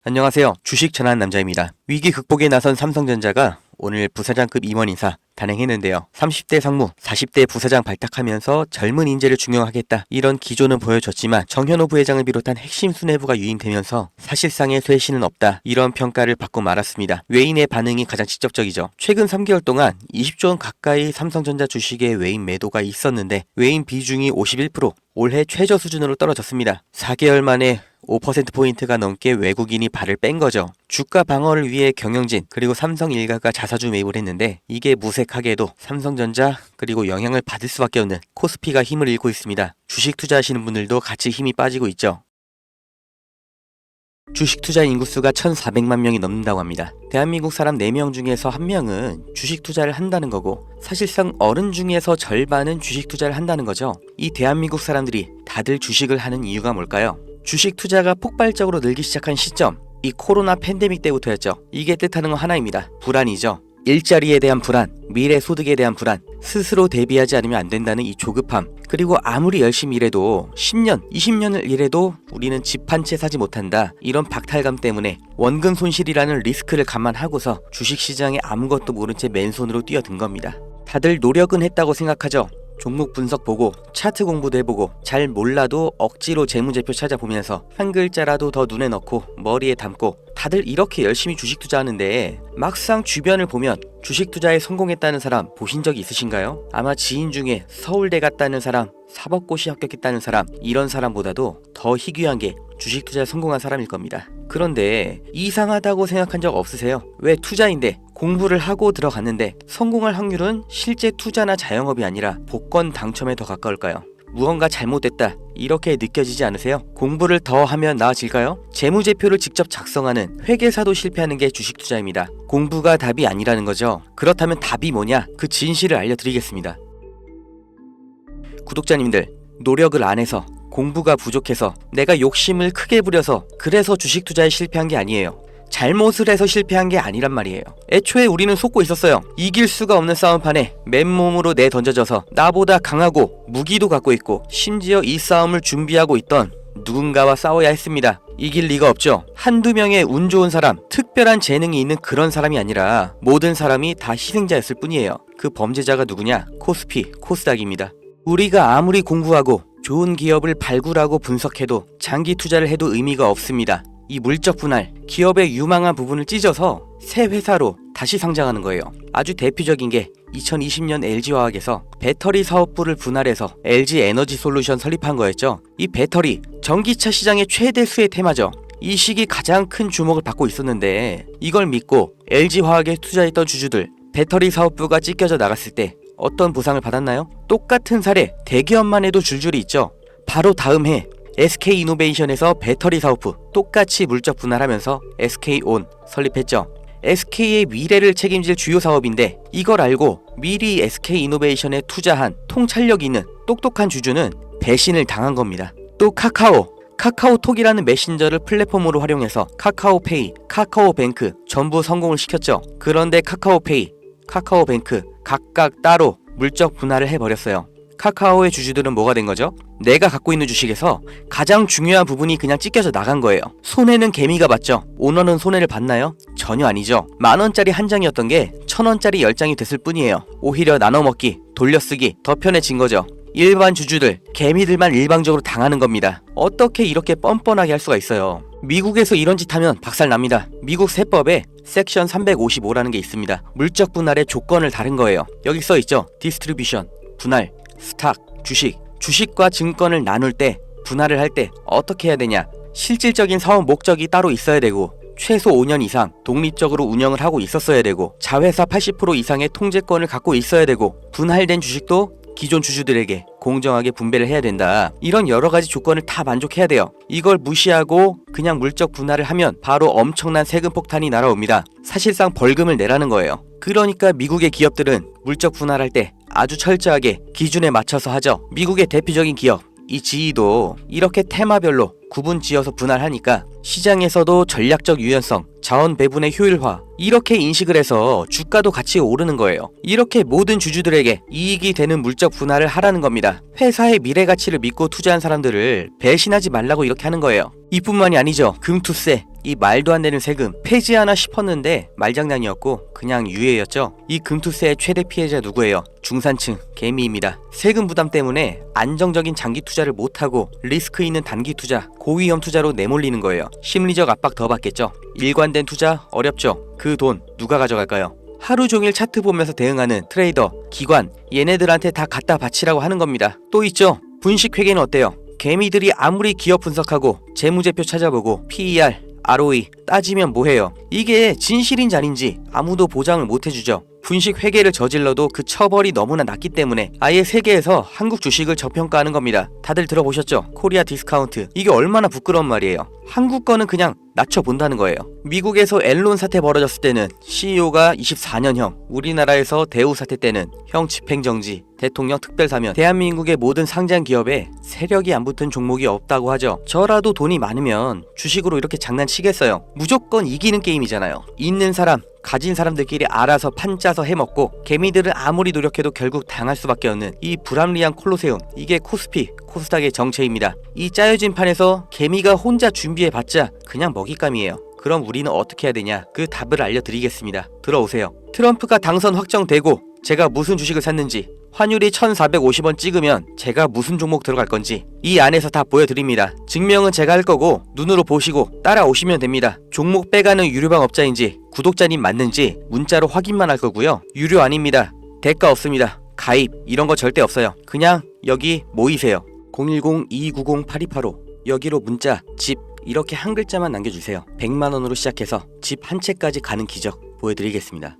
안녕하세요. 주식 전하는 남자입니다. 위기 극복에 나선 삼성전자가 오늘 부사장급 임원 인사 단행했는데요. 30대 상무, 40대 부사장 발탁하면서 젊은 인재를 중용하겠다. 이런 기조는 보여줬지만 정현호 부회장을 비롯한 핵심 수뇌부가 유임되면서 사실상의 쇄신은 없다. 이런 평가를 받고 말았습니다. 외인의 반응이 가장 직접적이죠. 최근 3개월 동안 20조 원 가까이 삼성전자 주식의 외인 매도가 있었는데 외인 비중이 51%, 올해 최저 수준으로 떨어졌습니다. 4개월 만에 5%포인트가 넘게 외국인이 발을 뺀 거죠. 주가 방어를 위해 경영진 그리고 삼성 일가가 자사주 매입을 했는데 이게 무색하게도 삼성전자 그리고 영향을 받을 수밖에 없는 코스피가 힘을 잃고 있습니다. 주식 투자하시는 분들도 같이 힘이 빠지고 있죠. 주식 투자 인구수가 1,400만 명이 넘는다고 합니다. 대한민국 사람 4명 중에서 1명은 주식 투자를 한다는 거고 사실상 어른 중에서 절반은 주식 투자를 한다는 거죠. 이 대한민국 사람들이 다들 주식을 하는 이유가 뭘까요? 주식 투자가 폭발적으로 늘기 시작한 시점, 이 코로나 팬데믹 때부터였죠. 이게 뜻하는 건 하나입니다. 불안이죠. 일자리에 대한 불안, 미래 소득에 대한 불안, 스스로 대비하지 않으면 안 된다는 이 조급함, 그리고 아무리 열심히 일해도 10년, 20년을 일해도 우리는 집 한 채 사지 못한다. 이런 박탈감 때문에 원금 손실이라는 리스크를 감안하고서 주식시장에 아무것도 모른 채 맨손으로 뛰어든 겁니다. 다들 노력은 했다고 생각하죠. 종목 분석 보고 차트 공부도 해보고 잘 몰라도 억지로 재무제표 찾아보면서 한 글자라도 더 눈에 넣고 머리에 담고 다들 이렇게 열심히 주식 투자하는데 막상 주변을 보면 주식 투자에 성공했다는 사람 보신 적이 있으신가요? 아마 지인 중에 서울대 갔다는 사람, 사법고시 합격했다는 사람, 이런 사람보다도 더 희귀한 게 주식 투자에 성공한 사람일 겁니다. 그런데 이상하다고 생각한 적 없으세요? 왜 투자인데 공부를 하고 들어갔는데 성공할 확률은 실제 투자나 자영업이 아니라 복권 당첨에 더 가까울까요? 무언가 잘못됐다 이렇게 느껴지지 않으세요? 공부를 더 하면 나아질까요? 재무제표를 직접 작성하는 회계사도 실패하는 게 주식 투자입니다. 공부가 답이 아니라는 거죠. 그렇다면 답이 뭐냐? 그 진실을 알려드리겠습니다. 구독자님들, 노력을 안 해서 공부가 부족해서 내가 욕심을 크게 부려서 그래서 주식 투자에 실패한 게 아니에요. 잘못을 해서 실패한 게 아니란 말이에요. 애초에 우리는 속고 있었어요. 이길 수가 없는 싸움판에 맨몸으로 내던져져서 나보다 강하고 무기도 갖고 있고 심지어 이 싸움을 준비하고 있던 누군가와 싸워야 했습니다. 이길 리가 없죠. 한두 명의 운 좋은 사람, 특별한 재능이 있는 그런 사람이 아니라 모든 사람이 다 희생자였을 뿐이에요. 그 범죄자가 누구냐? 코스피, 코스닥입니다. 우리가 아무리 공부하고 좋은 기업을 발굴하고 분석해도 장기 투자를 해도 의미가 없습니다. 이 물적 분할, 기업의 유망한 부분을 찢어서 새 회사로 다시 상장하는 거예요. 아주 대표적인 게 2020년 LG화학에서 배터리 사업부를 분할해서 LG 에너지 솔루션 설립한 거였죠. 이 배터리, 전기차 시장의 최대 수혜 테마죠. 이 시기 가장 큰 주목을 받고 있었는데 이걸 믿고 LG화학에 투자했던 주주들, 배터리 사업부가 찢겨져 나갔을 때 어떤 보상을 받았나요? 똑같은 사례, 대기업만 해도 줄줄이 있죠. 바로 다음 해 SK이노베이션에서 배터리 사업부 똑같이 물적 분할하면서 SK온 설립했죠. SK의 미래를 책임질 주요 사업인데 이걸 알고 미리 SK이노베이션에 투자한 통찰력 있는 똑똑한 주주는 배신을 당한 겁니다. 또 카카오톡이라는 메신저를 플랫폼으로 활용해서 카카오페이, 카카오뱅크 전부 성공을 시켰죠. 그런데 카카오페이, 카카오뱅크 각각 따로 물적 분할을 해버렸어요. 카카오의 주주들은 뭐가 된 거죠? 내가 갖고 있는 주식에서 가장 중요한 부분이 그냥 찢겨져 나간 거예요. 손해는 개미가 봤죠. 오너는 손해를 봤나요? 전혀 아니죠. 10,000원짜리 한 장이었던 게 1,000원짜리 10장이 됐을 뿐이에요. 오히려 나눠먹기, 돌려쓰기 더 편해진 거죠. 일반 주주들, 개미들만 일방적으로 당하는 겁니다. 어떻게 이렇게 뻔뻔하게 할 수가 있어요? 미국에서 이런 짓 하면 박살납니다. 미국 세법에 섹션 355라는 게 있습니다. 물적 분할의 조건을 다른 거예요. 여기 써있죠. 디스트리뷰션, 분할, 스탁, 주식과 증권을 나눌 때, 분할을 할 때 어떻게 해야 되냐? 실질적인 사업 목적이 따로 있어야 되고 최소 5년 이상 독립적으로 운영을 하고 있었어야 되고 자회사 80% 이상의 통제권을 갖고 있어야 되고 분할된 주식도 기존 주주들에게 공정하게 분배를 해야 된다. 이런 여러 가지 조건을 다 만족해야 돼요. 이걸 무시하고 그냥 물적 분할을 하면 바로 엄청난 세금 폭탄이 날아옵니다. 사실상 벌금을 내라는 거예요. 그러니까 미국의 기업들은 물적 분할할 때 아주 철저하게 기준에 맞춰서 하죠. 미국의 대표적인 기업 이 GE도 이렇게 테마별로 구분 지어서 분할하니까 시장에서도 전략적 유연성, 자원 배분의 효율화 이렇게 인식을 해서 주가도 같이 오르는 거예요. 이렇게 모든 주주들에게 이익이 되는 물적 분할을 하라는 겁니다. 회사의 미래 가치를 믿고 투자한 사람들을 배신하지 말라고 이렇게 하는 거예요. 이뿐만이 아니죠. 금투세, 이 말도 안 되는 세금 폐지하나 싶었는데 말장난이었고 그냥 유예였죠. 이 금투세의 최대 피해자 누구예요? 중산층, 개미입니다. 세금 부담 때문에 안정적인 장기 투자를 못하고 리스크 있는 단기 투자, 고위험 투자로 내몰리는 거예요. 심리적 압박 더 받겠죠. 일관된 투자 어렵죠. 그 돈 누가 가져갈까요? 하루 종일 차트 보면서 대응하는 트레이더, 기관 얘네들한테 다 갖다 바치라고 하는 겁니다. 또 있죠. 분식회계는 어때요? 개미들이 아무리 기업 분석하고 재무제표 찾아보고 PER, ROE 따지면 뭐해요? 이게 진실인지 아닌지 아무도 보장을 못 해주죠. 분식 회계를 저질러도 그 처벌이 너무나 낮기 때문에 아예 세계에서 한국 주식을 저평가하는 겁니다. 다들 들어보셨죠? 코리아 디스카운트. 이게 얼마나 부끄러운 말이에요. 한국 거는 그냥 낮춰본다는 거예요. 미국에서 엔론 사태 벌어졌을 때는 CEO가 24년형, 우리나라에서 대우 사태 때는 형 집행정지, 대통령 특별사면, 대한민국의 모든 상장 기업에 세력이 안 붙은 종목이 없다고 하죠. 저라도 돈이 많으면 주식으로 이렇게 장난치겠어요. 무조건 이기는 게임이잖아요. 있는 사람, 가진 사람들끼리 알아서 판 짜서 해먹고 개미들은 아무리 노력해도 결국 당할 수밖에 없는 이 불합리한 콜로세움, 이게 코스피, 코스닥의 정체입니다. 이 짜여진 판에서 개미가 혼자 준비해봤자 그냥 먹잇감이에요. 그럼 우리는 어떻게 해야 되냐? 그 답을 알려드리겠습니다. 들어오세요. 트럼프가 당선 확정되고 제가 무슨 주식을 샀는지, 환율이 1450원 찍으면 제가 무슨 종목 들어갈 건지 이 안에서 다 보여드립니다. 증명은 제가 할 거고 눈으로 보시고 따라오시면 됩니다. 종목 빼가는 유료방 업자인지 구독자님 맞는지 문자로 확인만 할 거고요. 유료 아닙니다. 대가 없습니다. 가입 이런 거 절대 없어요. 그냥 여기 모이세요. 010-2290-8285 여기로 문자 집 이렇게 한 글자만 남겨주세요. 100만원으로 시작해서 집 한 채까지 가는 기적 보여드리겠습니다.